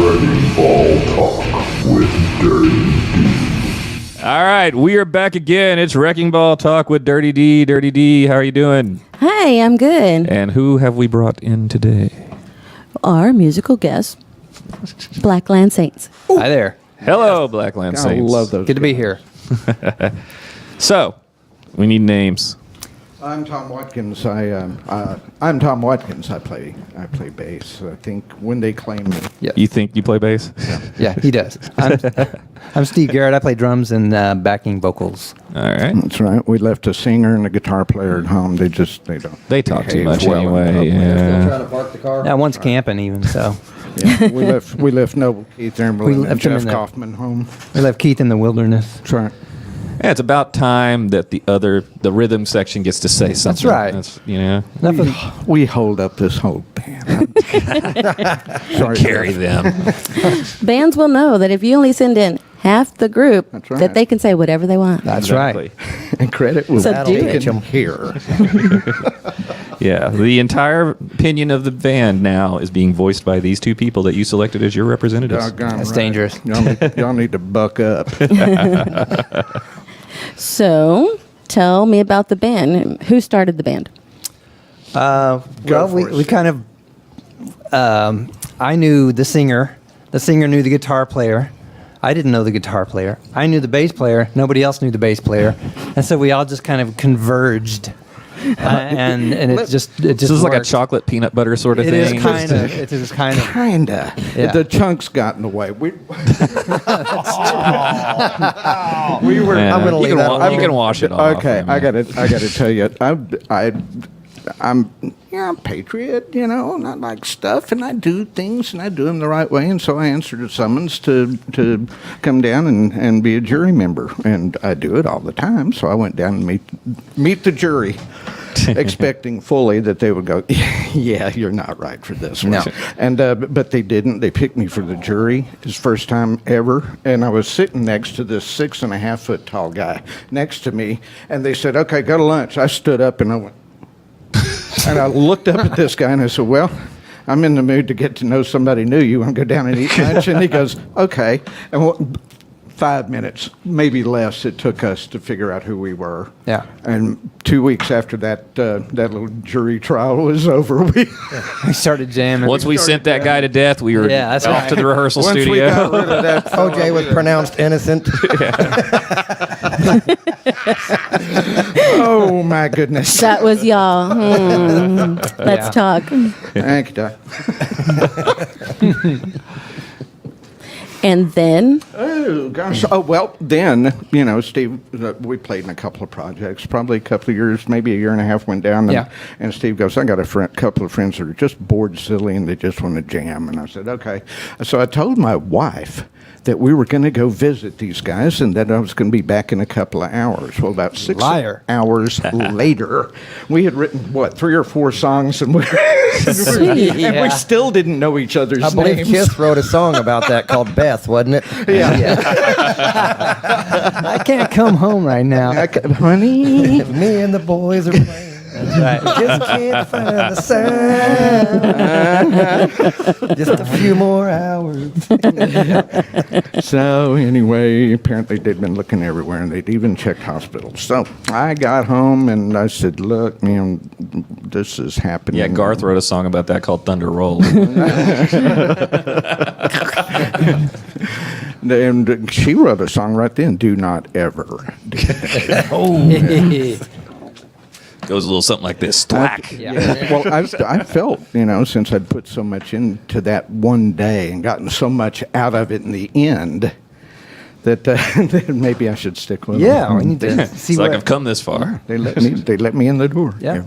Wrecking Ball Talk with Dirty D. All right, we are back again. It's Wrecking Ball Talk with Dirty D. Dirty D, how are you doing? Hi, I'm good. And who have we brought in today? Our musical guest, Blackland Saints. Hi there. Hello, Blackland I Saints. love those. Good to be here. So, we need names. I'm Tom Watkins. I'm Tom Watkins. I play bass. I think when they claim me. Yeah, You think you play bass? yeah, he does. I'm Steve Garrett. I play drums and backing vocals. All right. That's right. We left a singer and a guitar player at home. They don't. They talk too behave much well in anyway. public. Yeah. Trying to park the car. Yeah, one's camping even, so Yeah, we left Noble Keith Emerald and left him Jeff in the- Kaufman home. we left Keith in the wilderness. That's right. Yeah, it's about time that the rhythm section gets to say something. right. You know, We hold up this whole band. Sorry. carry them. Bands will know that if you only send in half the group, That's right. that they can say whatever they want. That's Exactly. right. And credit was So do it. taken here. Yeah, the entire opinion of the band now is being voiced by these two people that you selected as your representatives. Doggone That's right. dangerous. Y'all need to buck up. So, tell me about the band. Who started the band? Well, for it, we kind of. I knew the singer. The singer knew the guitar player. I didn't know the guitar player. I knew the bass player. Nobody else knew the bass player, and so we all just kind of converged. And it just This is like a worked. chocolate peanut butter sort of It thing. is kind of. It is kind of. Kinda. Yeah. The chunks got in the way. We were. Yeah, I'm gonna you leave can that wa- alone. You can wash it off. Okay, I I mean. gotta tell you, I'm a patriot, and I like stuff, and I do things, and I do them the right way, and so I answered a summons to come down and be a jury member, and I do it all the time. So I went down and meet the jury, expecting fully that they would go, yeah, you're not right for this one. No. And but they didn't. They picked me for the jury. His first time ever, and I was sitting next to this 6.5 foot tall guy next to me, and they said, "Okay, go to lunch." I stood up and I went. And I looked up at this guy and I said, "Well, I'm in the mood to get to know somebody new. You want to go down and eat lunch?" And he goes, "Okay." And 5 minutes, maybe less, it took us to figure out who we were. Yeah. And 2 weeks after that, that little jury trial was over, we We started jamming. Once we sent that guy to death, we were Yeah, that's off right. to the rehearsal once studio. we got rid of that. OJ was pronounced innocent. Oh my goodness! That was y'all. Let's Yeah. talk. Thank you, Doc. And then, Oh gosh! Oh well, then Steve. We played in a couple of projects, probably a couple of years, maybe a year and a half. Went down, and, Yeah. and Steve goes, "I got a couple of friends that are just bored silly, and they just want to jam." And I said, "Okay." So I told my wife that we were going to go visit these guys, and that I was going to be back in a couple of hours. Well, about 6 Liar. hours later, we had written 3 or 4 songs, and we Sweet. and we still didn't know each other's I believe names. Kiss wrote a song about that called Beth, wasn't it? Yeah. I can't come home right now. Honey. Me and the boys are playing. That's right. Just can't find the sound. Just a few more hours. So anyway, apparently they'd been looking everywhere, and they'd even checked hospitals. So I got home and I said, "Look, this is happening." Yeah, Garth wrote a song about that called Thunder Roll. And she wrote a song right then. Do not ever. Goes a little something like this. Thwack. Yeah. Well, I felt, since I'd put so much into that one day and gotten so much out of it in the end, that, that maybe I should stick with Yeah, them. we need to see It's like what. I've come this far. They let me in the door. Yeah.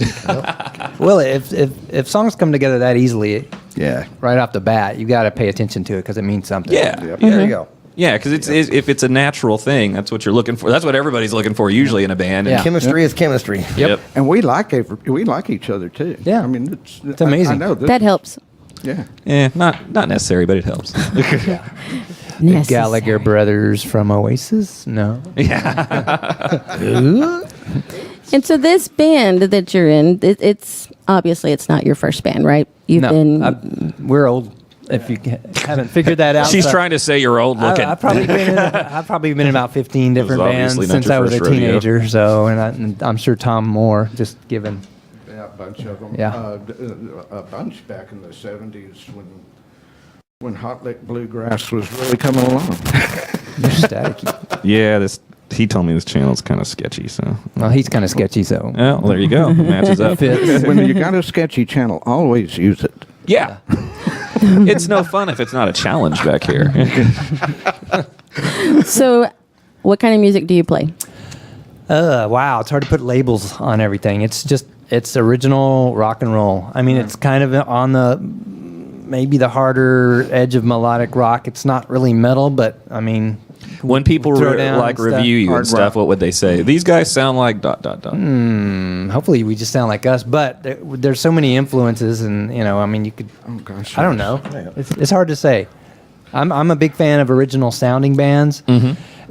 Well, if songs come together that easily, Yeah. right off the bat, you got to pay attention to it because it means something. Yeah. Yep. There you go. Yeah, because if it's a natural thing, that's what you're looking for. That's what everybody's looking for usually in a band. Yeah. Chemistry is chemistry. Yep. And we like each other too. Yeah. I mean, it's amazing. I know this, that helps. yeah. Yeah, not necessary, but it helps. The Gallagher brothers from Oasis? No. And so this band that you're in, it's obviously it's not your first band, right? You've been we're old if you haven't figured that out. She's so trying to say you're old looking. I've probably been in about 15 different bands obviously not since your I was a first rodeo. teenager. So, and I'm sure Tom Moore, just given. Yeah, a bunch of them. Yeah. A bunch back in the 70s when Hot Lick Bluegrass was really coming along. You're staticky. Yeah, he told me this channel's kind of sketchy, so. Well, he's kind of sketchy, so. Well, there you go. Matches up. Fits. When you got a sketchy channel, always use it. Yeah. It's no fun if it's not a challenge back here. So, what kind of music do you play? Wow, it's hard to put labels on everything. It's original rock and roll. I mean, it's kind of on maybe the harder edge of melodic rock. It's not really metal, but I mean, When people Throw down like stuff. review you Hard and stuff, rock. what would they say? These guys sound like ... hopefully we just sound like us. But there's so many influences, and I mean, you could. Oh, gosh. I don't know. It's hard to say. I'm a big fan of original sounding bands,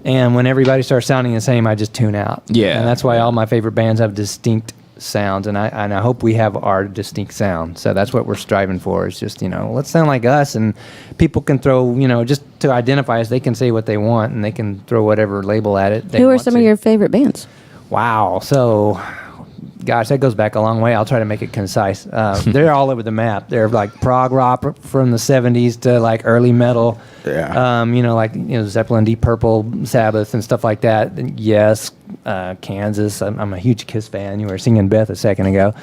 and when everybody starts sounding the same, I just tune out. Yeah. And that's why all my favorite bands have distinct sounds, and I hope we have our distinct sound. So that's what we're striving for. Is just let's sound like us, and people can throw just to identify us. They can say what they want, and they can throw whatever label at it. Who are some of your favorite bands? Wow. So, gosh, that goes back a long way. I'll try to make it concise. They're all over the map. They're like prog rock from the 70s to like early metal. Yeah. Like Zeppelin, Deep Purple, Sabbath, and stuff like that. And yes, Kansas. I'm a huge Kiss fan. You were singing Beth a second ago.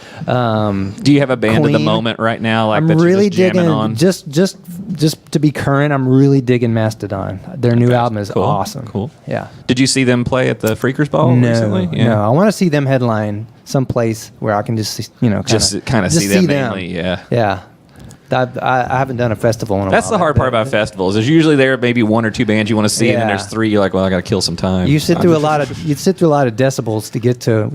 Do you have a band of the Queen. moment right now, like I'm that really you're just jamming digging on? just to be current. I'm really digging Mastodon. Their new album is Cool. awesome. Cool. Yeah. Did you see them play at the Freakers Ball recently? No, I want to see them headline someplace where I can just Just kind of see them mainly, yeah. Yeah. I haven't done a festival in a while. That's the hard part about festivals. There's usually there maybe one or two bands you want to see, and then Yeah. there's three. You're like, well, I got to kill some time. You sit through a lot of decibels to get to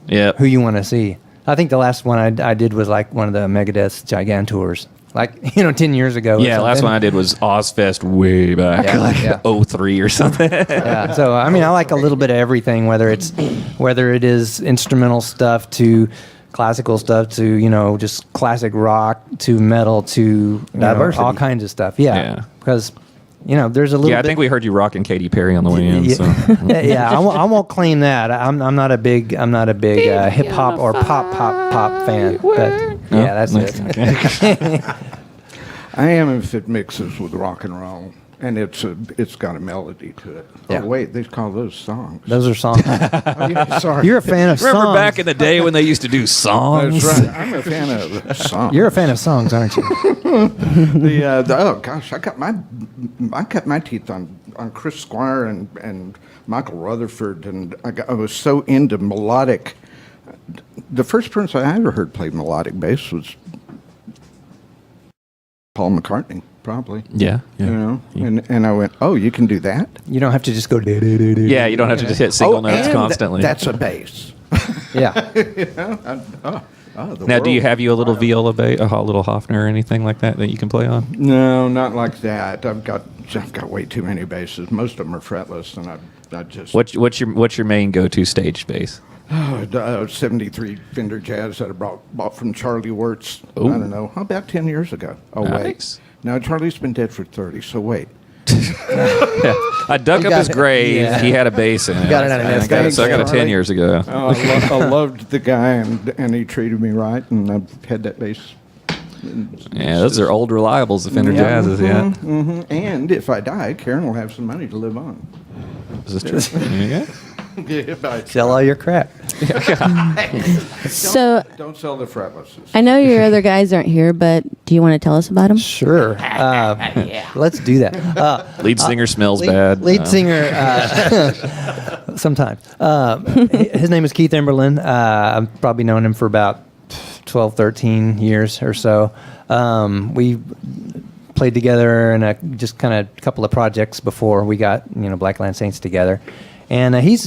Yep. who you want to see. I think the last one I did was like one of the Megadeth's Gigantours, like 10 years ago. or Yeah, last something. one I did was Ozfest way back, Yeah, like yeah. 03 or something. Yeah. So I mean, I like a little bit of everything, whether it is instrumental stuff to classical stuff to just classic rock to metal to Diversity. all kinds of stuff. Yeah. Yeah. Because there's a little. Yeah, I bit, think we heard you rocking Katy Perry on the way in. Yeah, So. yeah, I won't claim that. I'm not a big hip hop or pop fan. But yeah, that's it. Okay. I am if it mixes with rock and roll, and it's got a melody to it. Yeah. Oh, wait, they call those songs. Those are songs. Oh, yeah, sorry. You're a fan of Remember songs. back in the day when they used to do songs? That's right. I'm a fan of songs. You're a fan of songs, aren't you? Oh gosh, I cut my teeth on Chris Squire and Michael Rutherford, and I was so into melodic. The first person I ever heard play melodic bass was Paul McCartney, probably. Yeah. And I went, oh, you can do that? You don't have to just go. Yeah, you don't have to just hit single notes and constantly. that's a bass. Yeah. Now, do you have you a little viola bass, a little Hofner or anything like that you can play on? No, not like that. I've got way too many basses. Most of them are fretless, and I just What's your main go-to stage bass? 73 Fender Jazz that I bought from Charlie Wirtz. Ooh. I don't know, about 10 years ago. Oh Nice. wait, now Charlie's been dead for 30. So wait. Yeah. I dug You up got his it. grave. Yeah. He had a bass in it. got it out of I nest got it, egg. so I got it 10 Charlie. years ago. Oh, I loved the guy, and he treated me right, and I've had that bass. Yeah, those are old reliables, the Fender Yeah. Jazzes, yeah. hmm And if I die, Karen will have some money to live on. Is this true? There you go. Yeah, but Sell all your crap. So don't sell the fretlesses. I know your other guys aren't here, but do you want to tell us about them? Sure. Let's do that. Lead singer smells bad. Lead singer, sometimes. His name is Keith Emberlin. I've probably known him for about 12, 13 years or so. We played together in just kind of a couple of projects before we got Blackland Saints together, and he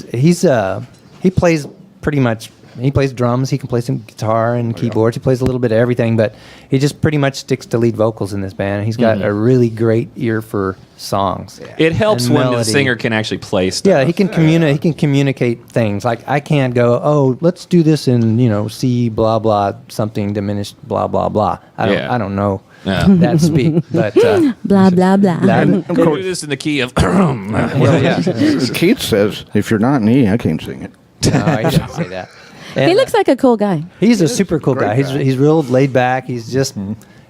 plays pretty much he plays drums. He can play some guitar and keyboards. He plays a little bit of everything, but he just pretty much sticks to lead vocals in this band. He's got a really great ear for songs. It helps And when the melody. singer can actually play stuff. Yeah, he can communicate. He can communicate things. Like I can't go, oh, let's do this in C blah blah something diminished blah blah blah. I don't know that speak, but Blah, blah, blah. Of course, do this in the key of. Keith says, if you're not in E, I can't sing it. no, he doesn't say that. He And, looks like a cool guy. he's a super cool great guy. guy. He's real laid back. He's just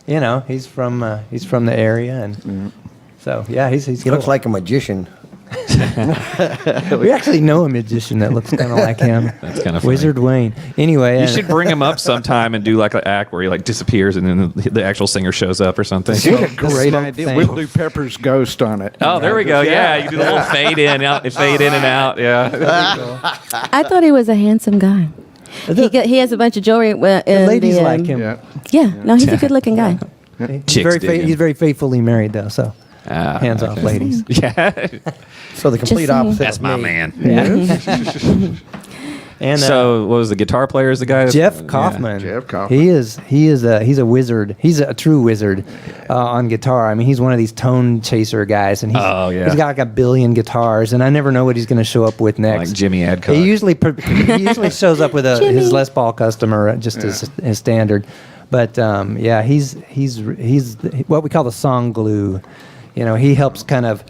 he's from the area, and so yeah, he's He looks like a magician. we actually know a magician that looks kind of like him. That's kind of funny. Wizard Wayne. Anyway, You should bring him up sometime and do like an act where he like disappears and then the actual singer shows up or something. What a great smoke idea. thing. We'll do Pepper's Ghost on it. Oh, there we go. Yeah, you do a little fade in and out. Yeah. I thought he was a handsome guy. He has a bunch of jewelry. the ladies like him. Yeah. Yeah, no, he's a good-looking guy. He's Chicks very, dig him. he's very faithfully married though. So hands off, ladies. Yeah. So the complete Just opposite. That's of my me. man. And So, what was the guitar player? Is the guy? Jeff Kaufman. Jeff Kaufman. He's a wizard. He's a true wizard on guitar. I mean, he's one of these tone chaser guys, and he's got like a billion guitars, and I never know what he's going to show up with next. Like Jimmy Adcock. He usually shows up with his Les Paul customer just as his standard. But he's what we call the song glue. He helps kind of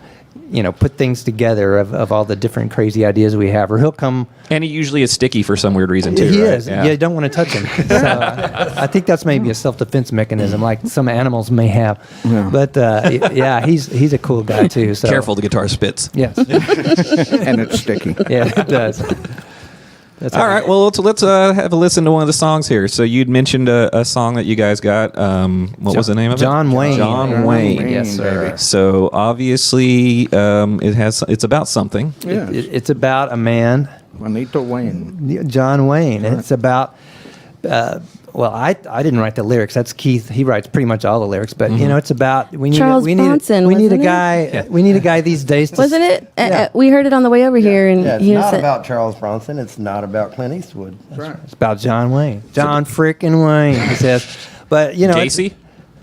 put things together of all the different crazy ideas we have. Or he'll come. And he usually is sticky for some weird reason too. He right? is. Yeah, you don't want to touch him. So, I think that's maybe a self-defense mechanism, like some animals may have. Yeah. But he's a cool guy too. So Careful, the guitar spits. Yes. And it's sticky. Yeah, it does. That's All right. Well, let's have a listen to one of the songs here. So you'd mentioned a song that you guys got. What was the name of it? John Wayne. John Wayne. Yes, sir. So obviously, it's about something. Yeah. It's about a man, Juanito Wayne. John Wayne. It's about. I didn't write the lyrics. That's Keith. He writes pretty much all the lyrics. But it's about we need Charles we need Bronson, we need a wasn't it? guy. We need a guy these days. Wasn't it? Yeah. We heard it on the way over here, and Yeah, it's he was not saying- about Charles Bronson. It's not about Clint Eastwood. It's about John Wayne. John frickin' Wayne. He says, but it's- JC?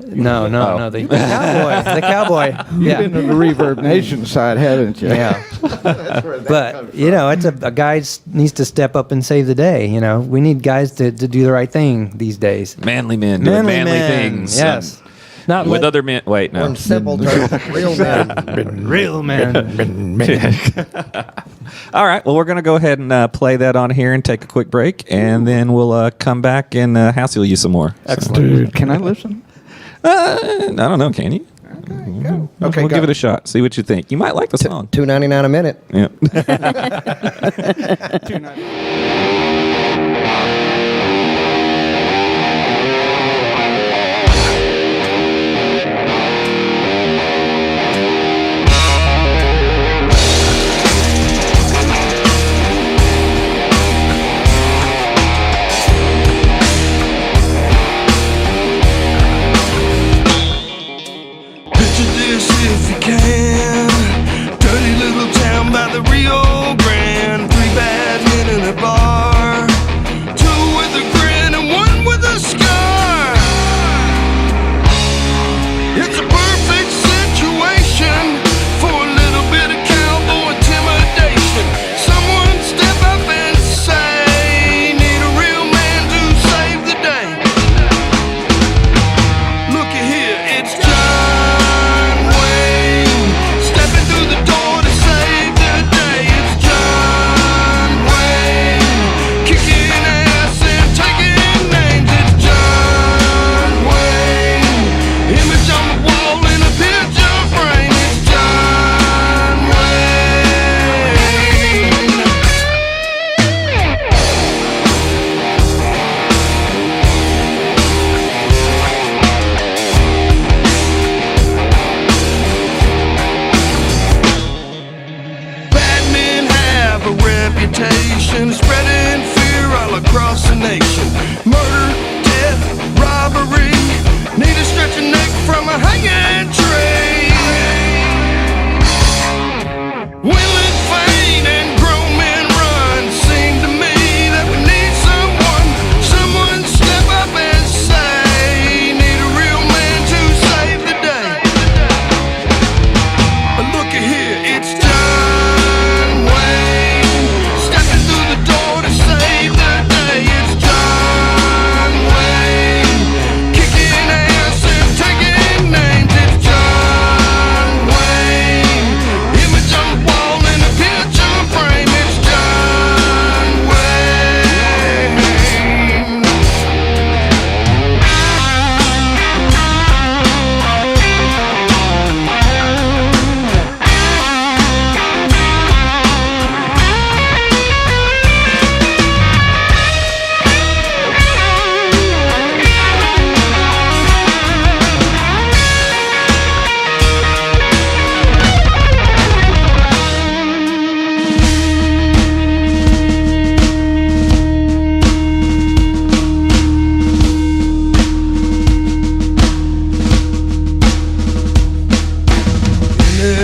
No, the cowboy. The cowboy. You've been Yeah. to the Reverb Nation side, haven't you? Yeah. But it's a guy needs to step up and save the day. We need guys to do the right thing these days. Manly men doing manly things. Yes. Not With let- other men. Wait, Or no. in simple terms, real men. real men. All right. Well, we're going to go ahead and play that on here and take a quick break, and then we'll come back and hassle you some more. Dude, can I listen? I don't know. Can you? Okay, we'll go. give it a shot. See what you think. You might like the song. $2.99 a minute. Yeah. Picture this if you can. Dirty little town by the Rio Grande. 3 bad men in a bar. 2 with a grin and 1 with a scar. It's a perfect situation for a little bit of cowboy intimidation. Someone step up and say, need a real man to save the day. Looky here, it's John Wayne stepping through the door to save the day. It's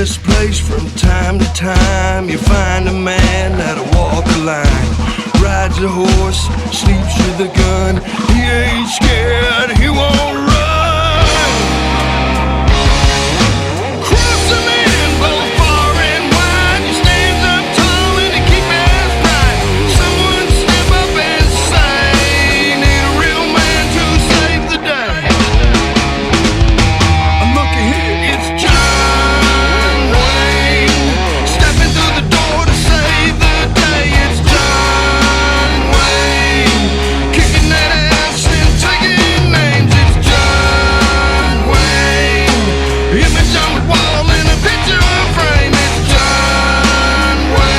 this place from time to time. You find a man that'll walk the line, rides a horse, sleeps with a gun. He ain't scared, he won't run. Cross the man both far and wide. He stands up tall and he keeps his pride. Someone step up and say, need a real man to save the day. Look here, it's John Wayne, stepping through the door to save the day. It's John Wayne, kicking that ass and taking names. It's John Wayne, image on the wall in a picture frame. It's John Wayne.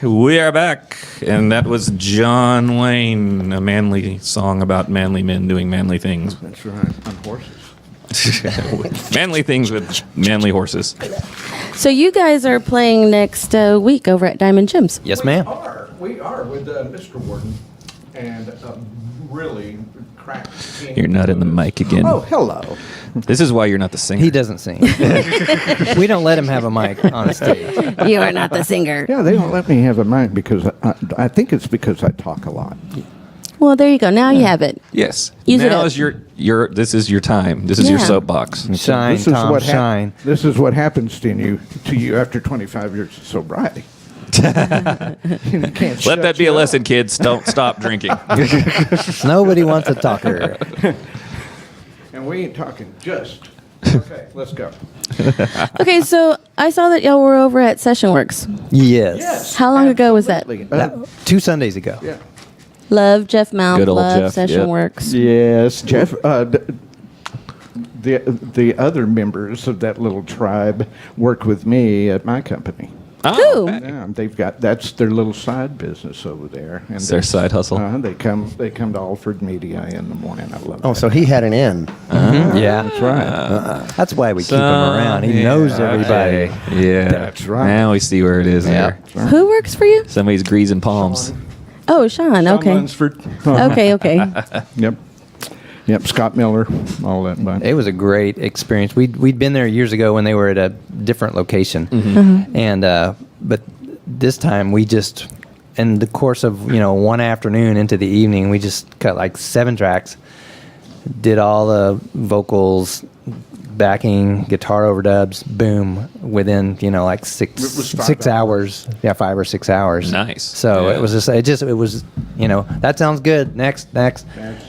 We are back, and that was John Wayne, a manly song about manly men doing manly things. That's right, on horses. Manly things with manly horses. So you guys are playing next week over at Diamond Gyms. Yes, ma'am. We are with Mr. Warden and really cracked. You're not in the mic again. Oh, hello. This is why you're not the singer. He doesn't sing. We don't let him have a mic on a stage. You are not the singer. Yeah, they don't let me have a mic because I think it's because I talk a lot. Well, there you go. Now you have it. Yes. Use it now up. is your this is your time. This is your Yeah. soapbox. Shine, This is Tom, what shine. This is what happens to you after 25 years of sobriety. You can't Let that be a lesson, kids. Don't stop drinking. Nobody wants a talker. And we ain't talking just. Okay, let's go. Okay, so I saw that y'all were over at Session Works. Yes. How long ago was that? Absolutely. 2 Sundays ago. Yeah. Love Jeff Mount. Good old Love Jeff, Session yep. Works. Yes, Jeff. The other members of that little tribe work with me at my company. Oh, Who? okay. Yeah, that's their little side business over there. And It's their side hustle. They come to Alfred Media in the morning. I love. Oh, that. so he had an end. Yeah. That's right. That's why we keep him around. He knows everybody. Okay. Yeah. That's right. Now we see where it is there. Who works for you? Somebody's greasing palms. Oh, Sean. Tom Okay. Lunsford. Okay. Yep. Scott Miller. All that bunch. It was a great experience. We'd been there years ago when they were at a different location, and but this time we just, in the course of one afternoon into the evening, we just cut like 7 tracks, did all the vocals, backing, guitar overdubs, boom, within like It was 5 6 hours. Yeah, 5 or 6 hours. Nice. So Yeah. it was that sounds good. Next.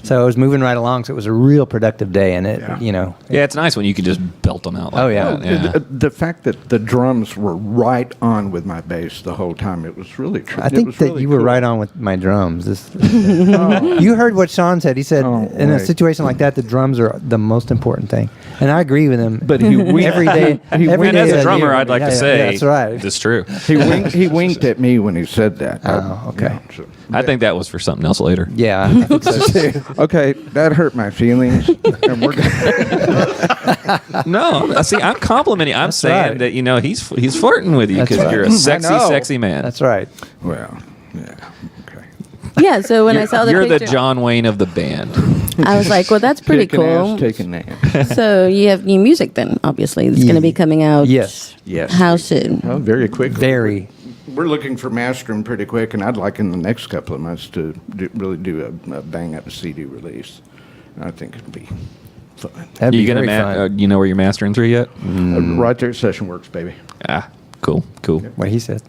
So it was moving right along. So it was a real productive day, and it Yeah. Yeah, it's nice when you can just belt them out. Like Oh, yeah. that. Yeah. The fact that the drums were right on with my bass the whole time, it was really true. I think that you were right on with my drums. You heard what Sean said. He said in a right. situation like that, the drums are the most important thing, and I agree with him. But he winked. every day. Every And day as of a the drummer, year. I'd like to Yeah, say that's right. it's true. He winked at me when he said that. Oh, okay. I think that was for something else later. Yeah, I think so too. Okay, that hurt my feelings. And we're gonna, No, see, I'm complimenting. I'm saying right. that he's flirting with you That's because right. you're a sexy, know. sexy man. That's right. well, yeah, okay. Yeah. So when I saw the You're the picture, John Wayne of the band. I was like, well, that's pretty Kicking cool. ass, taking names. So you have new music then, obviously. It's going to be coming out. Yes. Yes. How soon? Oh, very quick. Very. We're looking for mastering pretty quick, and I'd like in the next couple of months to really do a bang up CD release. I think it'd be fun. That'd You be gonna very fun. you know where you're mastering through yet? Right there, Session Works, baby. Ah, cool. What he said.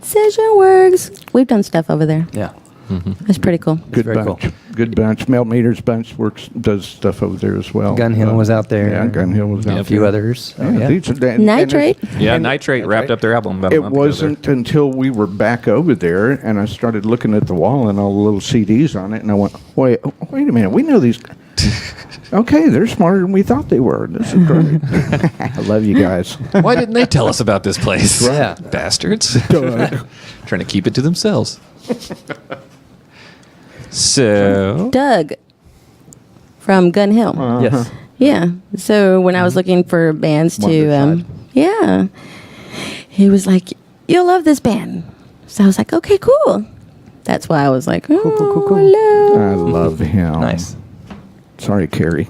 Session Works. We've done stuff over there. Yeah. That's pretty cool. Good very bunch. cool. Good bunch. Melt Meters bunch does stuff over there as well. Gun Hill was out there. Yeah, Gun Hill was out Yeah, there. A few others. Oh, Yeah, yeah. these are- and Nitrate? it's- Yeah, and- Nitrate wrapped up their album about a It month ago there. wasn't until we were back over there and I started looking at the wall and all the little CDs on it, and I went, wait a minute, we know these. Okay, they're smarter than we thought they were. This is great. I love you guys. Why didn't they tell us about this place? Yeah. Bastards. Trying to keep it to themselves. So, Doug from Gun Hill. Yes. Yeah. So when I was looking for bands to, Wonderside. yeah, he was like, "You'll love this band." So I was like, "Okay, cool." That's why I was like, "Oh, hello." I love him. Nice. Sorry, Carrie.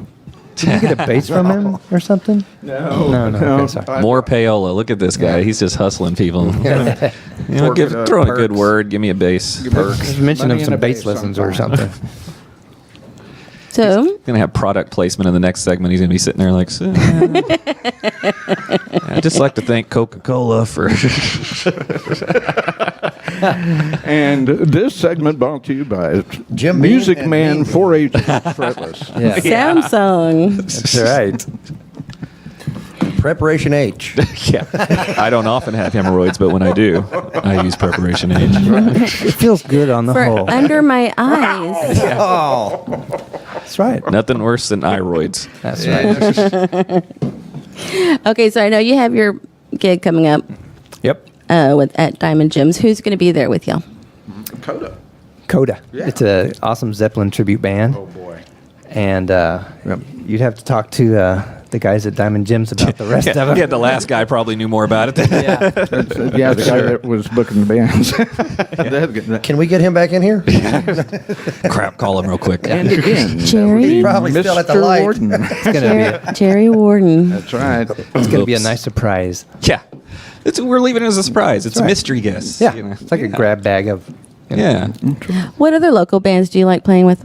Did you get a bass from him or something? No. No. Okay, sorry. more payola. Look at this guy. He's just hustling people. Fork it up, throw in a good perks. word. Give me a bass. Just mention Money him some and a bass bass lessons or sometime. something. So Gonna have product placement in the next segment. He's gonna be sitting there like, "So, I'd just like to thank Coca-Cola for." And this segment brought to you by Jim Music Beam and Man Beam. 4-H Fretless. Yeah. Samsung. That's right. Preparation H. Yeah, I don't often have hemorrhoids, but when I do, I use Preparation H. It feels good on the For whole. under my eyes. Oh, That's right. Nothing worse than iroids. That's right. Okay, so I know you have your gig coming up Yep. at Diamond Gems. Who's going to be there with y'all? Coda. It's an awesome Zeppelin tribute band. Oh, boy. And you'd have to talk to the guys at Diamond Gems about the rest of it. Yeah, the last guy probably knew more about it. Yeah. Yeah, the guy that was booking the bands. can we get him back in here? Crap, call him real quick. And again, Jerry? Probably still at the Mr. light. Warden. It's gonna Jerry Warden. That's right. it's gonna be a nice surprise. Yeah, we're leaving it as a surprise. It's a right. mystery guest. Yeah. you know. It's like a grab bag of. Yeah. What other local bands do you like playing with?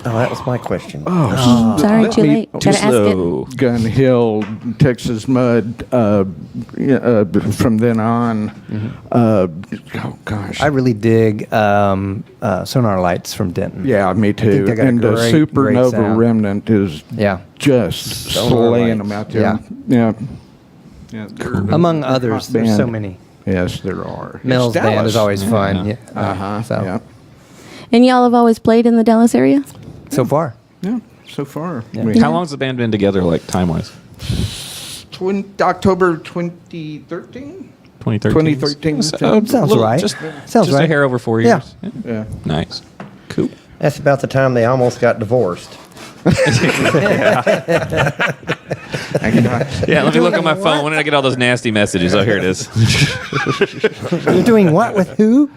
Oh, that was my question. Sorry, too late. Too Gotta ask it. slow. Gun Hill, Texas Mud, from then on. Oh, gosh. I really dig Sonar Lights from Denton. Yeah, me think too. they got a And the great Supernova sound. Remnant is Yeah. just Sonar slaying Lights. them out there. Yeah. they're Among a hot others, there's so band. many. Yes, there are. Mills It's band Dallas. is always fun. Yeah. Uh-huh. So, Yeah. And y'all have always played in the Dallas area? so far. Yeah. So far. How long's the band been together, like time wise? October 2013? 2013. 2013. Sounds right. Just, Sounds just a right. hair over 4 Yeah. years. Yeah. Nice. Cool. That's about the time they almost got divorced. Yeah, let me look on my phone. When did I get all those nasty messages? Oh, here it is. You're doing what with who?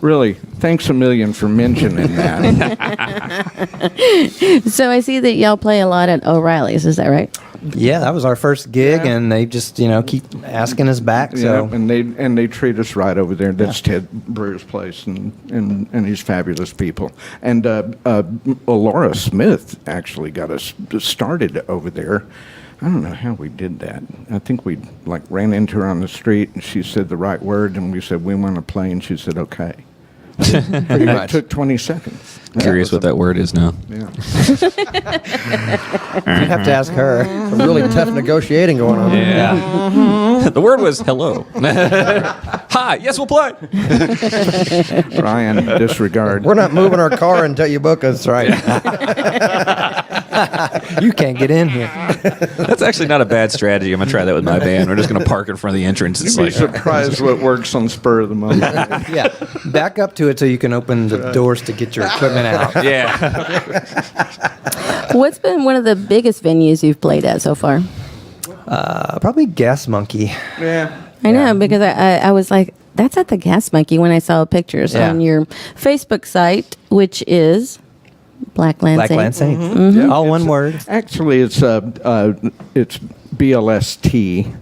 Really, thanks a million for mentioning that. So I see that y'all play a lot at O'Reilly's. Is that right? Yeah, that was our first gig, Yeah. and they just keep asking us back. So Yeah, and they treat us right over there. That's Ted Brewer's place, and he's fabulous people. And Laura Smith actually got us started over there. I don't know how we did that. I think we ran into her on the street, and she said the right word, and we said we want to play, and she said okay. pretty It much. took 20 seconds. Curious what that word is now. Yeah. You'd have to ask her. A really tough negotiating going on. Yeah. The word was hello. Hi. Yes, we'll play. Ryan, disregard. We're not moving our car until you book us. Right. You can't get in here. That's actually not a bad strategy. I'm gonna try that with my band. We're just gonna park in front of the entrance. It's You'd be like surprised what works on spur of the moment. Yeah. Back up to it so you can open the doors to get your equipment out. yeah. What's been one of the biggest venues you've played at so far? Probably Gas Monkey. Yeah. I know, because I was like, that's at the Gas Monkey when I saw pictures Yeah. on your Facebook site, which is Blackland Blackland Saints. Saints. Yeah, All one it's- word. Actually, it's BLST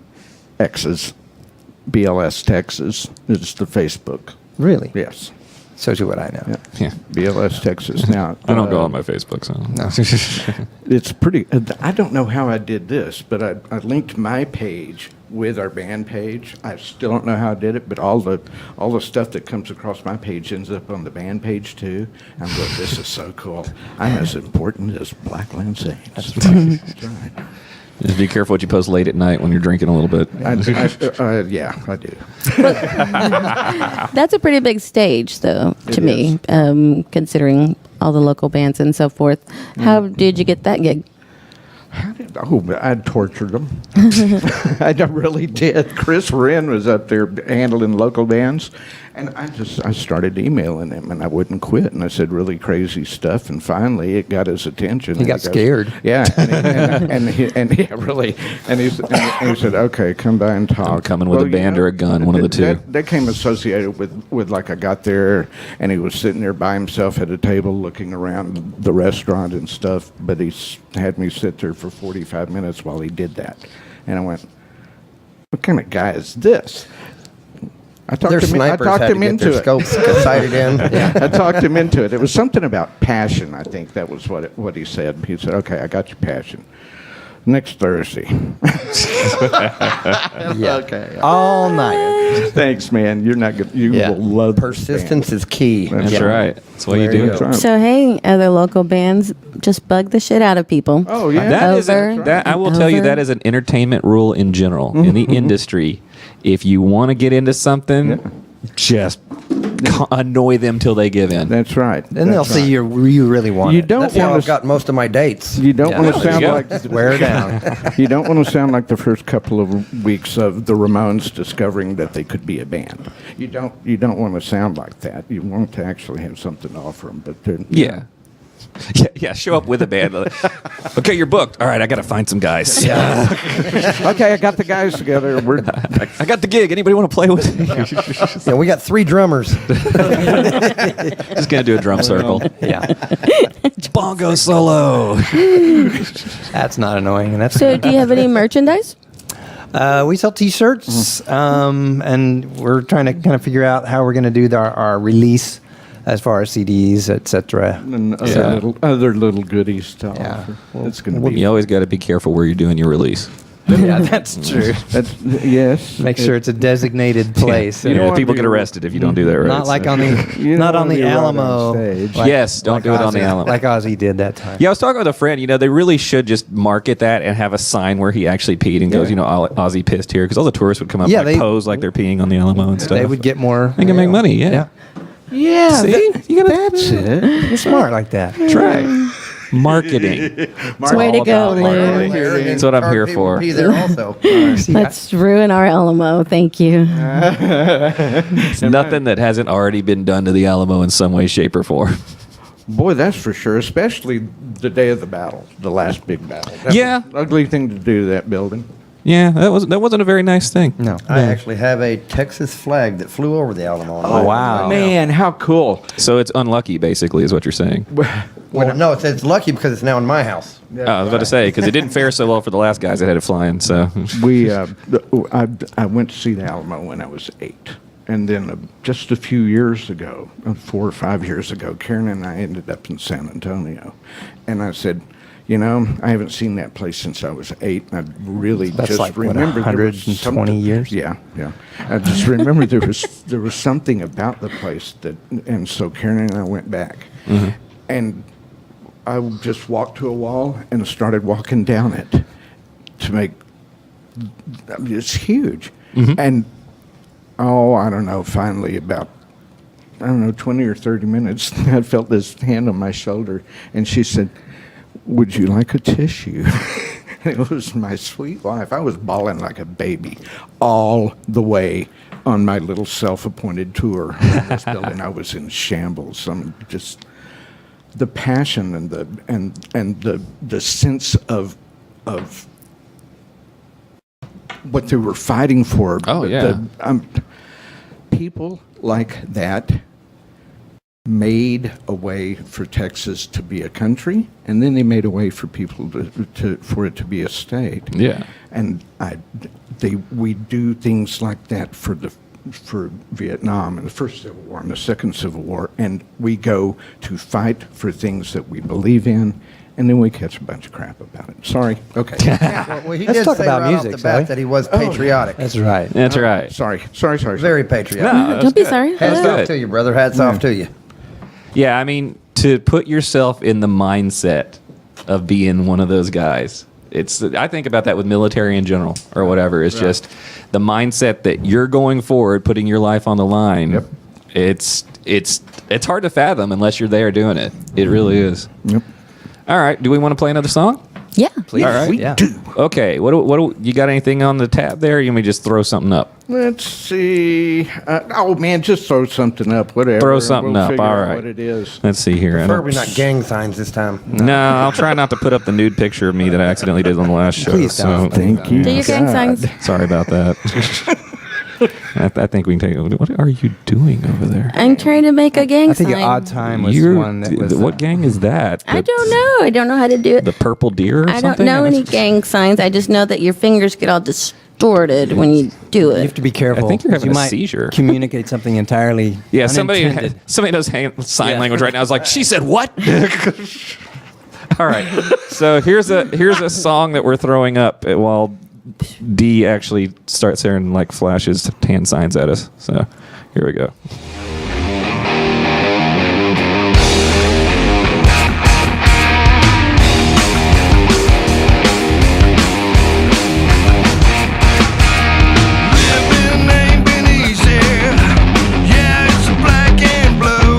X's. BLS Texas is the Facebook. Really? Yes. Shows you what I know. Yeah. BLS Texas. Now I don't go on my Facebook, so. It's pretty. I don't know how I did this, but I linked my page with our band page. I still don't know how I did it, but all the stuff that comes across my page ends up on the band page too. I'm going, this is so cool. I'm as important as Blackland Saints. That's right. Just be careful what you post late at night when you're drinking a little bit. Yeah, I do. That's a pretty big stage, though, to me, considering all the local bands and so forth. How did you get that gig? I tortured them. I really did. Chris Wren was up there handling local bands, and I started emailing him, and I wouldn't quit. And I said really crazy stuff, and finally it got his attention. He got scared. Yeah, and he said, "Okay, come by and talk." I'm coming with a band or a gun, one of the two. That came associated with like I got there, and he was sitting there by himself at a table looking around the restaurant and stuff, but he had me sit there for 45 minutes while he did that. And I went, what kind of guy is this? I Their snipers had to get their scopes sighted in. I talked him into it. It was something about passion, I think. That was what he said. He said, okay, I got your passion. Next Thursday. Okay. All night. Thanks, man. You're not good. You will love this Persistence band. is key. That's right. That's why you There do you it. go. So, hey, other local bands, just bug the shit out of people. Oh, yeah. That is Over, that I will tell you over. that is an entertainment rule in general in the industry. If you want to get into something, just annoy them till they give in. That's right. Then they'll see you really want You it. don't That's how want I've got most of my dates. You don't Yeah. want to There you sound go. like Wear down. you don't want to sound like the first couple of weeks of the Ramones discovering that they could be a band. You don't want to sound like that. You want to actually have something to offer them. But Yeah. Yeah, show up with a band. Okay, you're booked. All right, I got to find some guys. okay, I got the guys together. I got the gig. Anybody want to play with me? Yeah, we got 3 drummers. Just going to do a drum circle. Yeah. Bongo solo. That's not annoying. And that's So, do you have any merchandise? we sell T-shirts, and we're trying to kind of figure out how we're going to do our release as far as CDs, etc. and Yeah. other little goodies to Yeah. offer. It's going to be. You always got to be careful where you're doing your release. Yeah, that's true. That's, yes. Make sure it's a designated place. You don't Yeah, wanna people be get arrested if you don't do that right. Not like on You the don't not on wanna the be right on Alamo. stage. Yes, don't do it on the Alamo. Like Ozzy did that time. Yeah, I was talking with a friend. You know, they really should just market that and have a sign where he actually peed and goes, you know, Ozzy pissed here, because all the tourists would come up Yeah, and they- pose like they're peeing on the Alamo and stuff. They would get more. They can make money. Yeah. Yeah. See, you gotta That's it. You're smart like that. try marketing. Way to go, Lou. That's what I'm here for. Be there also. Let's ruin our Alamo. Thank you. It's nothing that hasn't already been done to the Alamo in some way, shape, or form. Boy, that's for sure. Especially the day of the battle, the last big battle. That Yeah. was an ugly thing to do to that building. Yeah, that wasn't a very nice thing. No. I actually have a Texas flag that flew over the Alamo. Oh, wow. Man, how cool! So it's unlucky, basically, is what you're saying. Well, no, it's lucky because it's now in my house. Oh, I was about to say, because it didn't fare so well for the last guys that had it flying. So We, I went to see the Alamo when I was 8. And then just a few years ago, 4 or 5 years ago, Karen and I ended up in San Antonio. And I said, you know, I haven't seen that place since I was 8. And I really That's just like, what, remember there was 120 something- years? Yeah, yeah. I just remember there was something about the place that, and so Karen and I went back. And I just walked to a wall and started walking down it to make, it's huge. And I don't know, finally about, 20 or 30 minutes, I felt this hand on my shoulder, and she said, would you like a tissue? And it was my sweet wife. I was bawling like a baby all the way on my little self-appointed tour in this building. I was in shambles. I'm just, the passion and the sense of what they were fighting for. Oh, yeah. People like that made a way for Texas to be a country, and then they made a way for people for it to be a state. yeah, And we do things like that for for Vietnam and the first Civil War and the second Civil War, and we go to fight for things that we believe in, and then we catch a bunch of crap about it. Sorry. Okay. Well, he Let's did talk say about right music, off the bat shall we? that he was patriotic. That's right. That's right. Sorry. Very patriotic. No, that's Don't be good. sorry. Hats good. off to you, brother. Hats off to you. Yeah, I mean, to put yourself in the mindset of being one of those guys. I think about that with military in general or whatever. It's just the mindset that you're going forward, putting your life on the line. Yep. It's hard to fathom unless you're there doing it. It really is. Yep. All right. Do we want to play another song? Yeah. Please. All right. We Yeah. do. Okay. You got anything on the tab there? Or you want me to just throw something up? Let's see. Oh man, just throw something up. Whatever. Throw something We'll up. figure All out right. What it is. Let's see here. I don't- Preferably not gang signs this time. No, I'll try not to put up the nude picture of me that I accidentally did on the last show. Please don't. Thank you. Do your gang God. signs. Sorry about that. I think we can take. What are you doing over there? I'm trying to make a gang I think sign. an odd time was You're- one that was. what gang is that? I don't know. I don't know how to do it. The purple deer or I something? don't know any gang signs. I just know that your fingers get all distorted when you do You have it. to be careful. I think you're 'cause having you a might seizure. Communicate something entirely. Yeah, somebody unintended. knows sign Yeah. language right now. Is like, she said what? All right. So here's a song that we're throwing up while D actually starts there and like flashes hand signs at us. So here we go. Living ain't been easy. Yeah, it's black and blue.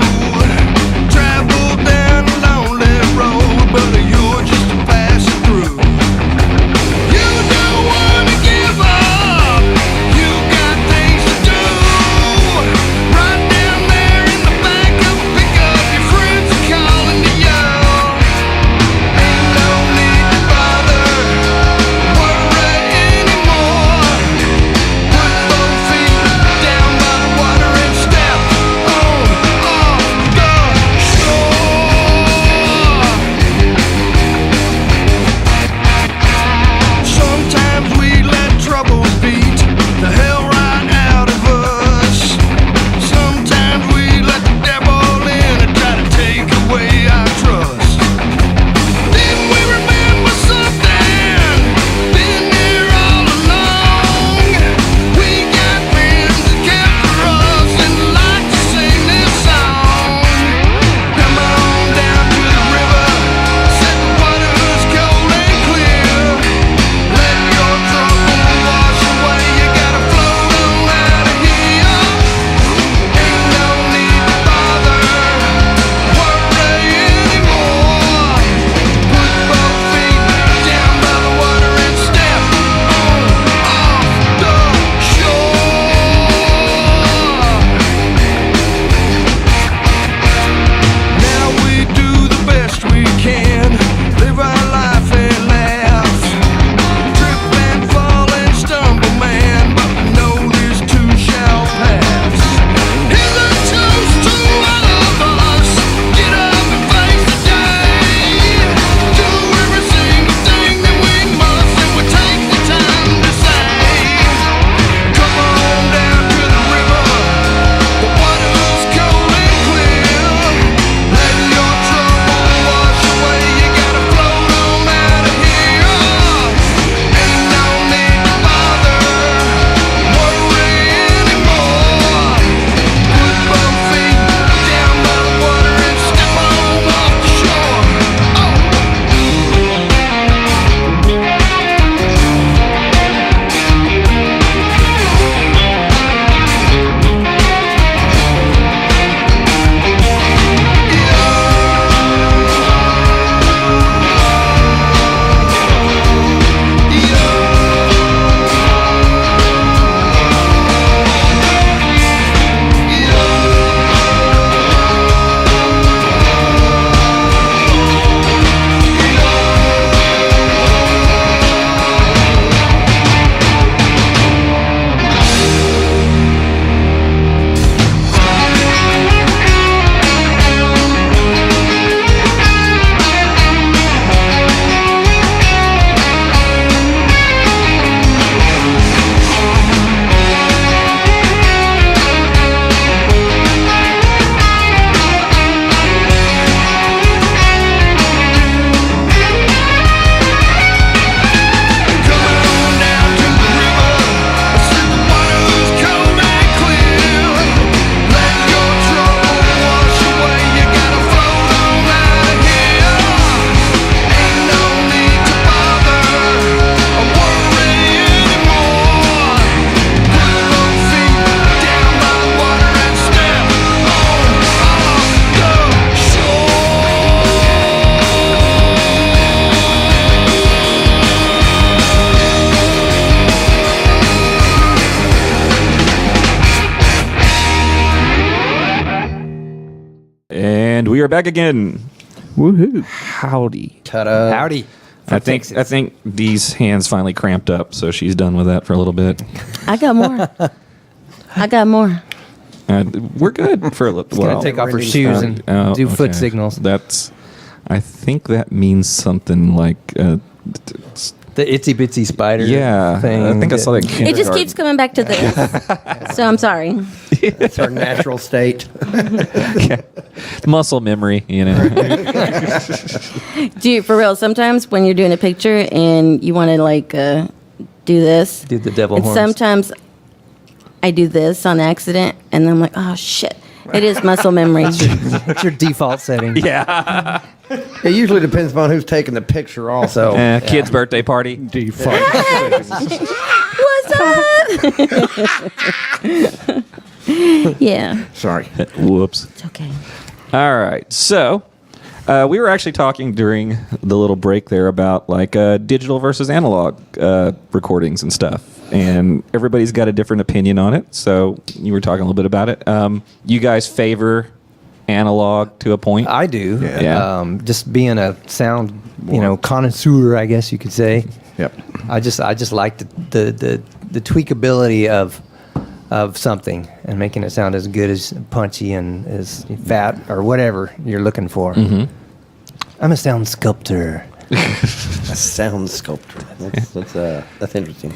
Travel down a lonely road, but you're just passing through. You don't wanna give up. You got things to do. Right now We are back again. Woohoo! Howdy. Ta-da. Howdy. I think Dee's hands finally cramped up, so she's done with that for a little bit. I got more. I got more. We're good for a little while. Gonna take off her shoes and do foot signals. I think that means something like. The itsy bitsy spider. Yeah, thing. I think I saw that. In It just kindergarten. keeps coming back to this. So I'm sorry. It's our natural state. Muscle memory, you know. Do you, for real, sometimes when you're doing a picture and you want to like do this. Do the devil and horns. sometimes I do this on accident and I'm like, oh shit. It is muscle memory. What's your default setting? Yeah. It usually depends upon who's taking the picture also. Kid's birthday party. Default. What's up? Yeah. Sorry. Whoops. It's okay. All right. So we were actually talking during the little break there about like digital versus analog recordings and stuff. And everybody's got a different opinion on it. So you were talking a little bit about it. You guys favor analog to a point? I do. Yeah. Just being a sound, connoisseur, I guess you could say. Yep. I just like the tweakability of something and making it sound as good as punchy and as fat or whatever you're looking for. Mm-hmm. I'm a sound sculptor. A sound sculptor. That's interesting.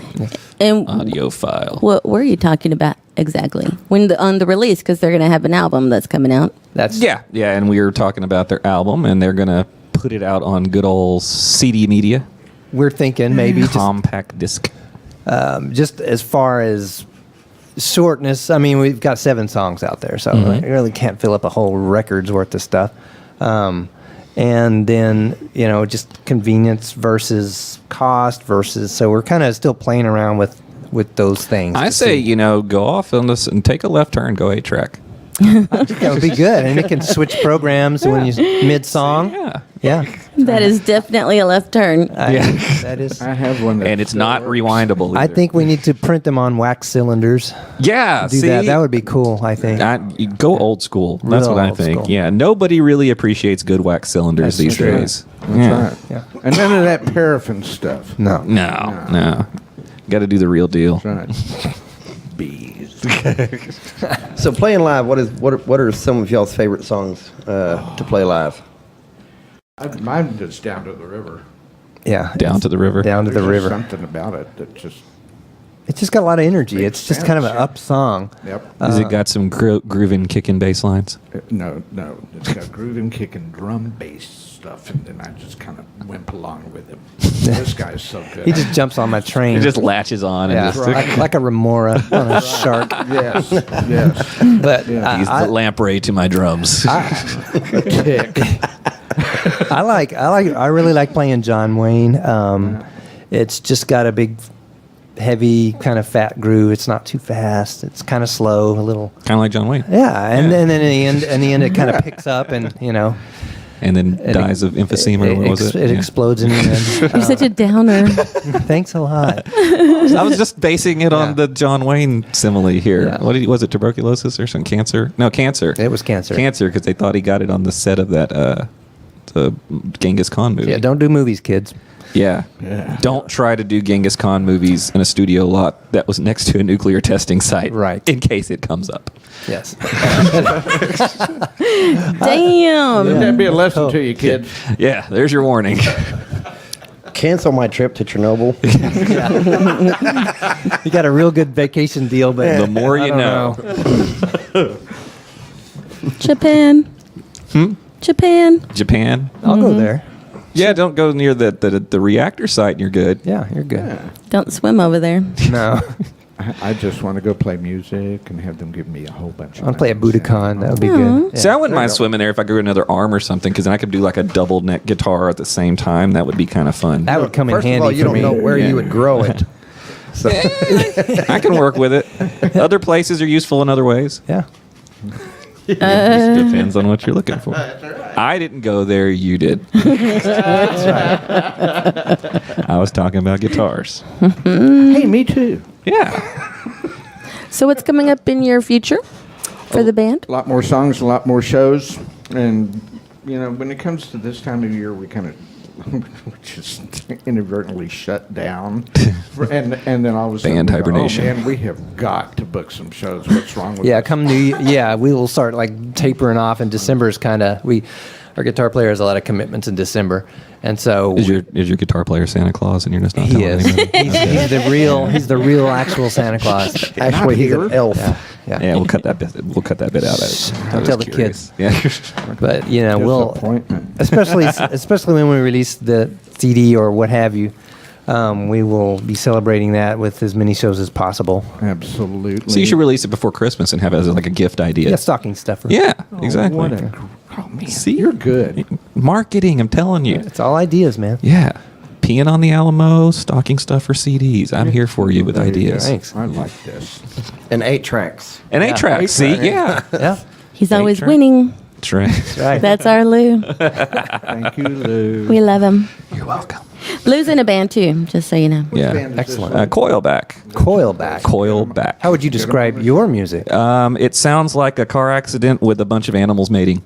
And Audiophile. what were you talking about exactly? On the release, because they're going to have an album that's coming out. That's Yeah. And we were talking about their album, and they're going to put it out on good old CD media, we're thinking maybe compact disc. just as far as shortness. I mean, we've got 7 songs out there, so I really can't fill up a whole record's worth of stuff. And then, just convenience versus cost versus. So we're kind of still playing around with those things. I to say, see. go off on this and take a left turn, go 8-track. That would be good, and it can switch programs when you mid song. Yeah. That is definitely a left turn. That is. I have one that And it's not rewindable. I either. think we need to print them on wax cylinders. Yeah. Do see, that. That would be cool. I think. You go old school. That's Real what I old think. school. Yeah. Nobody really appreciates good wax cylinders That's these true. days. That's right. Yeah. And none of that paraffin stuff. No. No. Got to do the real deal. That's right. Bees. So playing live, what are some of y'all's favorite songs to play live? Mine is Down to the River. Yeah. Down to the river. Down to the There's just river. something about it that just. It's just got a lot of energy. Makes It's just kind of an sense, up song. Yep. Has it got some grooving, kicking bass lines? No. It's got grooving, kicking, drum, bass stuff, and then I just kind of wimp along with him. This guy's so good. He just jumps on my train. It just latches on yeah, and just like a remora on a shark. Yes. But Yeah. he's the lamprey to my drums. Tick. I really like playing John Wayne. It's just got a big, heavy, kind of fat groove. It's not too fast. It's kind of slow, a little. Kind of like John Wayne. Yeah, and then in the end, it kind of picks up, and And then dies of emphysema. Or what was it? It Yeah. explodes in the end. You're such a downer. Thanks a lot. I was just basing it on Yeah. the John Wayne simile here. Yeah. Was it tuberculosis or some cancer? No, cancer. It was cancer. Cancer, because they thought he got it on the set of that the Genghis Khan movie. Yeah, don't do movies, kids. Yeah. Don't try to do Genghis Khan movies in a studio lot that was next to a nuclear testing site. Right. In case it comes up. Yes. Damn. Let that be a lesson to you, kids. Yeah, there's your warning. Cancel my trip to Chernobyl. You got a real good vacation deal, but The more I you don't know. Japan. Japan. Japan. I'll go there. Yeah, don't go near the reactor site and you're good. Yeah, you're good. Don't swim over there. No, I just want to go play music and have them give me a whole bunch of I'll play a notes. Budokan. That would be good. See, I wouldn't mind swimming there if I grew another arm or something, because then I could do like a double neck guitar at the same time. That would be kind of fun. That would come in First handy of all, you for don't me. know where you would grow it. So I can work with it. Other places are useful in other ways. Yeah. Just depends on what you're looking for. I didn't go there. You did. I was talking about guitars. Hey, me too. Yeah. So what's coming up in your future for the band? A lot more songs, a lot more shows, and when it comes to this time of year, we kind of just inadvertently shut down, and then all of a sudden, Band hibernation. Oh man, we have got to book some shows. What's wrong with Yeah, us? come we will start like tapering off, and December is kind of our guitar player has a lot of commitments in December, and so Is your guitar player Santa Claus, and you're just not he telling is. anybody? He's the real actual Santa Claus. Actually, he's an elf. Yeah. Yeah, we'll cut that bit. We'll cut that bit out. Don't tell the kids. Yeah. But we'll Disappointment. especially when we release the CD or what have you, we will be celebrating that with as many shows as possible. Absolutely. So you should release it before Christmas and have it as like a gift idea. Yeah, stocking stuffer. Yeah, exactly. What a, man, See, you're good. Marketing, I'm telling you. It's all ideas, man. Yeah. Peeing on the Alamo, stocking stuff for CDs. I'm here for you with There you go. ideas. Thanks. I like this. And 8 tracks. And 8-track. See, yeah. Yeah, He's always track. winning. That's right. right. That's our Lou. Thank you, Lou. We love him. You're welcome. Lou's in a band too, just so you know. Yeah. band is this Excellent. Coilback. Coilback. Coilback. How would you describe your music? It sounds like a car accident with a bunch of animals mating.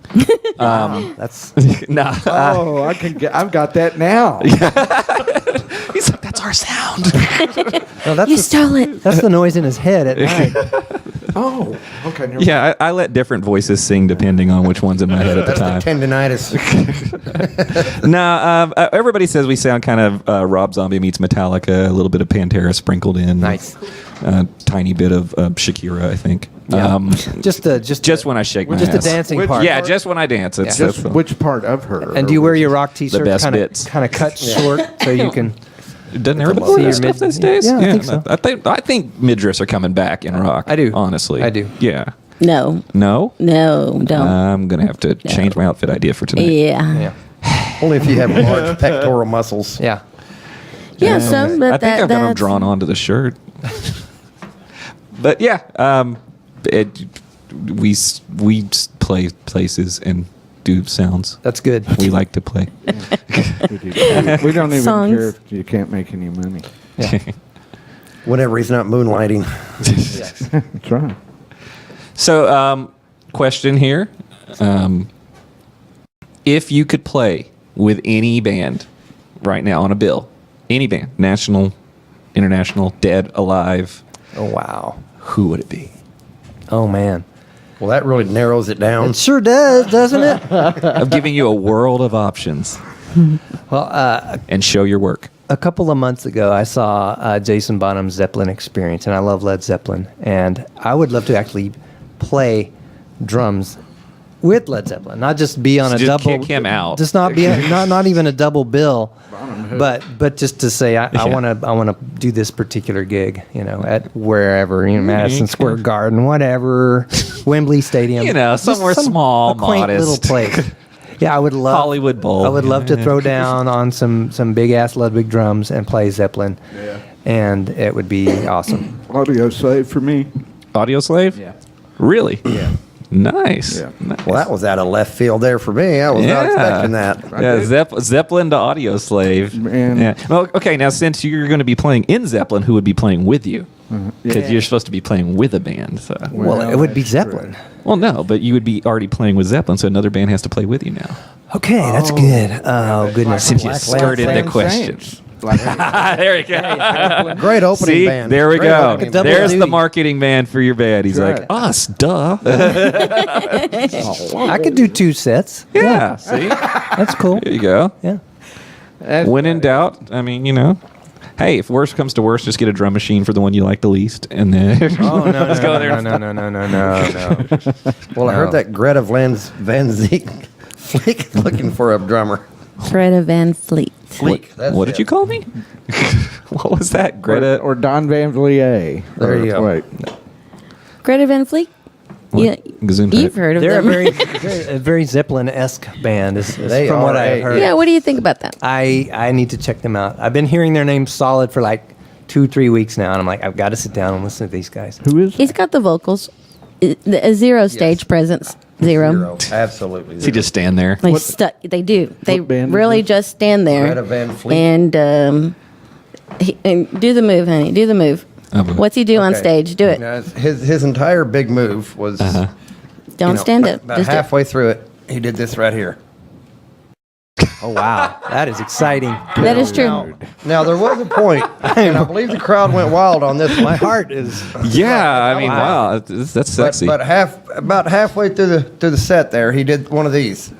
That's Nah. Oh, I've got that now. He's like, that's our sound. no, that's You the, stole it. that's the noise in his head at night. Oh, okay. Never Yeah, I let different voices sing depending on which one's in my head at the That's the time. tendinitis. Everybody says we sound kind of Rob Zombie meets Metallica, a little bit of Pantera sprinkled in. Nice. Tiny bit of Shakira, I think. Yeah. Just when I shake my just ass. a dancing Which- part. Yeah, just when I dance. It's Just that's- which part of her? And do you wear your rock T-shirt best kind of bits. cut short so you can? Doesn't everybody See wear your that stuff mid- these days? Yeah, I think so. I think midriffs are coming back in rock. I do. Honestly. I do. Yeah. No, No? no, don't. I'm going to have to change my outfit idea for tonight. Yeah. Only if you have large pectoral muscles. Yeah. Yeah, some, but I think I've got them that's- drawn onto the shirt. But yeah, we play places and do sounds. That's good. We like to play. We don't even Songs. care if you can't make any money. Whenever he's not moonlighting. That's right. So, question here. If you could play with any band right now on a bill, any band, national, international, dead, alive, Oh wow. who would it be? Oh man. Well, that really narrows it down. It sure does, doesn't it? I'm giving you a world of options Well, and show your work. a couple of months ago, I saw Jason Bonham's Zeppelin Experience, and I love Led Zeppelin, and I would love to actually play drums with Led Zeppelin, not just be on So a just double. kick him out. Just not be not even a double bill, but just to say I want to do this particular gig, at wherever, Madison Square Garden, whatever, Wembley Stadium, Just somewhere small, a quaint modest. little place. Yeah, I would love Hollywood Bowl. I would love to throw down on some big ass Ludwig drums and play Zeppelin. Yeah. And it would be awesome. Audio save for me. Audio Slave? Yeah. Really? Yeah. Nice. Yeah. Nice. Well, that was out of left field there for me. I was not expecting that. Yeah, Zeppelin to Audio Slave. Man. Yeah. Well, okay. Now, since you're going to be playing in Zeppelin, who would be playing with you? Because you're supposed to be playing with a band. So. Well, it would be that's Zeppelin. Well, no, but you would be already playing with Zeppelin, so another band has to play with you now. Okay, that's good. Oh goodness. Since you Blackland skirted the Saints. question. there you go. Great opening See, band. there we Great go. opening double There's the duty. marketing man for your band. He's That's like, right. us, duh. I could do 2 sets. Yeah, see? That's cool. There you go. Yeah. When in doubt, I mean, hey, if worst comes to worst, just get a drum machine for the one you like the least, and then Oh no, let's go there. no. Well, I No. heard that Greta Van Zeke Fleek looking for a drummer. Greta Van Fleet. Fleek. That's What did it. you call me? What was that, Greta? Or Don Van Vliet. There you go. Wait. Greta Van Fleet? Yeah, Gesundheit. you've heard of They're them. a very Zeppelin-esque band. They from what are I've a- heard. Yeah, what do you think about that? I need to check them out. I've been hearing their name solid for like 2-3 weeks now, and I'm like, I've got to sit down and listen to these guys. Who is? He's got the vocals. A zero stage presence. Zero. Absolutely. Does he just stand there? They do. They what band is really this? just stand there. Greta Van Fleet. And, and do the move, honey. Do the move. Oh, boy. What's he do on Okay. stage? Do it. Now, his entire big move was Don't stand up. About Just do it. halfway through it, he did this right here. Oh wow, that is exciting. That is true. Now there was a point, and I believe the crowd went wild on this one. My heart is. Yeah, I mean, wow, that's sexy. But about halfway through the set there, he did one of these.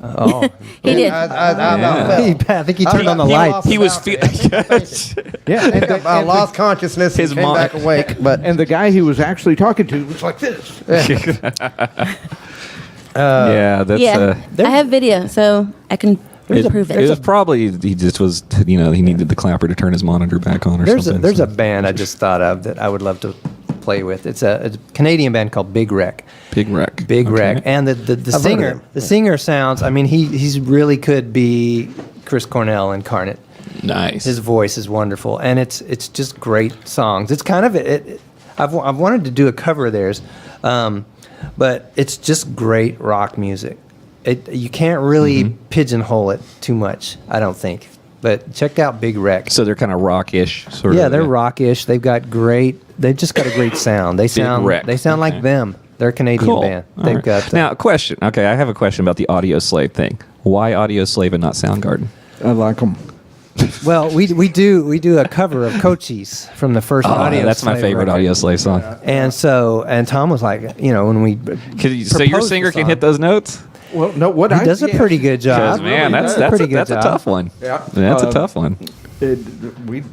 Oh, He did. I about fell. I think he turned on the He lights. lost He was about- Yeah, I lost consciousness. His and came mom- back awake, but and the guy he was actually talking to was like this. Yeah, that's Yeah, I have video, so I can prove It it. was probably he just was he needed the clapper to turn his monitor back on or something. There's a band I just thought of that I would love to play with. It's a Canadian band called Big Wreck. Big Wreck. Big Okay. Wreck, and the heard of singer him. the singer sounds. I mean, he's really could be Chris Cornell incarnate. Nice. His voice is wonderful, and it's just great songs. It's kind of I've wanted to do a cover of theirs, but it's just great rock music. You can't really pigeonhole it too much, I don't think. But check out Big Wreck. So they're kind of rockish, sort of. Yeah, they're rockish. They've just got a great sound. They sound Wreck. like Okay. them. They're a Canadian Cool. band. All They've right. got Now, a question. Okay, I have a question about the Audio Slave thing. Why Audio Slave and not Soundgarden? I like them. well, we do a cover of Cochise from the first Audio. That's my Slave favorite record. Audio Slave song. And Tom was like, when we So your proposed singer the can song, hit those notes? Well, no, what He I does a yes. pretty good job. Because man, He that's does a pretty good a job. tough one. Yeah. That's a tough one. We.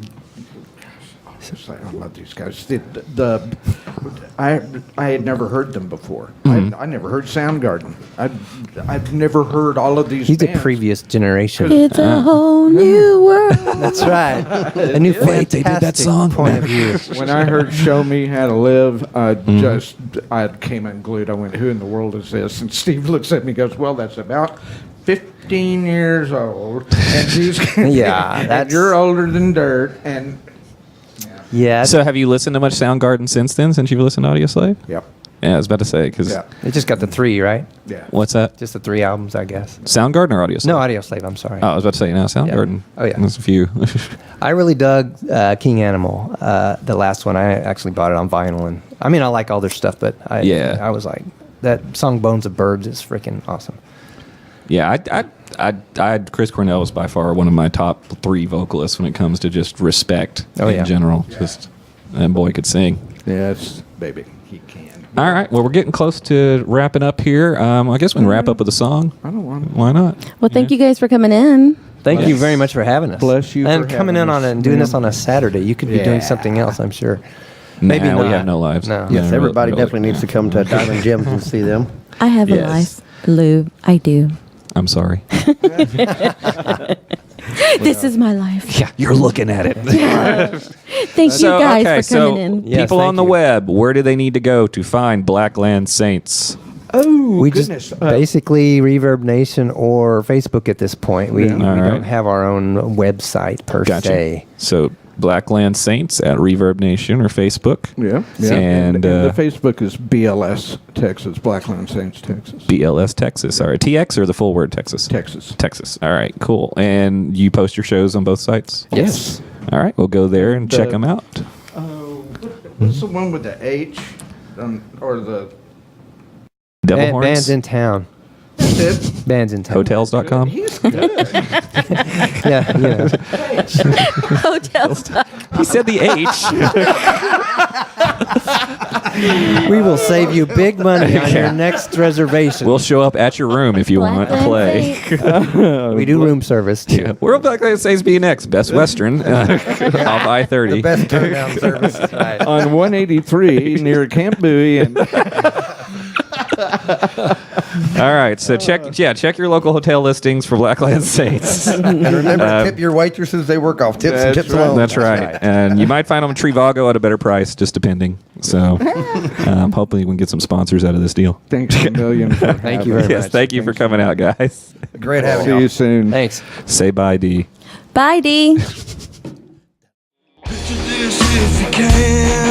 I love these guys. I had never heard them before. I never heard Soundgarden. I've never heard all of these. He's a bands. previous generation. It's a whole new world. That's right. A new Wait, they did that fantastic song? point of view. When I heard "Show Me How to Live," I came unglued. I went, "Who in the world is this?" And Steve looks at me, and goes, "Well, that's about 15 years old, and Yeah, and that's- you're older than dirt." And Yeah, So have you listened to much Soundgarden since you've listened to Audio Slave? yep, Yeah, I was about to say, because yeah, it just got the 3, right? yeah. what's that? Just the 3 albums, I guess. Soundgarden or Audio Slave? No, Audio Slave. I'm sorry. Oh, I was about to say, no, Soundgarden. Oh, yeah. There's a few. I really dug King Animal, the last one. I actually bought it on vinyl, and I mean, I like all their stuff, but I was like, that song "Bones of Birds" is freaking awesome. Yeah, I Chris Cornell was by far one of my top 3 vocalists when it comes to just respect Oh, in yeah. general. Just that boy could sing. Yes, baby, he can. All right, well, we're getting close to wrapping up here. I guess we can wrap up with a song. I don't want. Why not? Well, thank you guys for coming in. Thank you very much for having us. Bless you And for coming having in on us. it and doing this on a Saturday. You could be doing Yeah. something else, I'm sure. Maybe Maybe we not. have no lives. No. yes, No, everybody really. definitely needs to come to Diamond Gems and see them. I have Yes. a life, Lou. I do. I'm sorry. This is my life. Yeah, you're looking at it. Thank you guys for coming so in. Yes, people thank on the you. web, where do they need to go to find Blackland Saints? Oh, We goodness. just basically Reverb Nation or Facebook at this point. We All right. don't have our own website per se. So Blackland Saints at Reverb Nation or Facebook. Yeah, yeah. And, the Facebook is BLS Texas, Blackland Saints Texas. BLS Texas. All right. TX or the full word Texas? Texas. Texas. All right. Cool. And you post your shows on both sites? Yes. All right. We'll go there and check The- them out. What's the one with the H? Or the Devil Horns? Bands in town. it? Bands in town. Hotels.com? He's good. Yeah, yeah. Hotels. He said the H. We will save you big money on your next reservation. We'll show up at your room if you want to play. we do room service too. Yeah. Where will Blackland Saints be next? Best Western off I-30. The best turnaround service. On 183 near Camp Bowie and All right, so check your local hotel listings for Blackland Saints. And remember to tip your waitresses. They work off tips and That's tips right. alone. That's right. And you might find them in Trivago at a better price, just depending. So hopefully we can get some sponsors out of this deal. thanks a million for Thank you having very Yes, much. thank you for coming out, guys. Great us. having See you. you soon. Thanks. Say bye, D. Bye, Dee. Picture this if you can.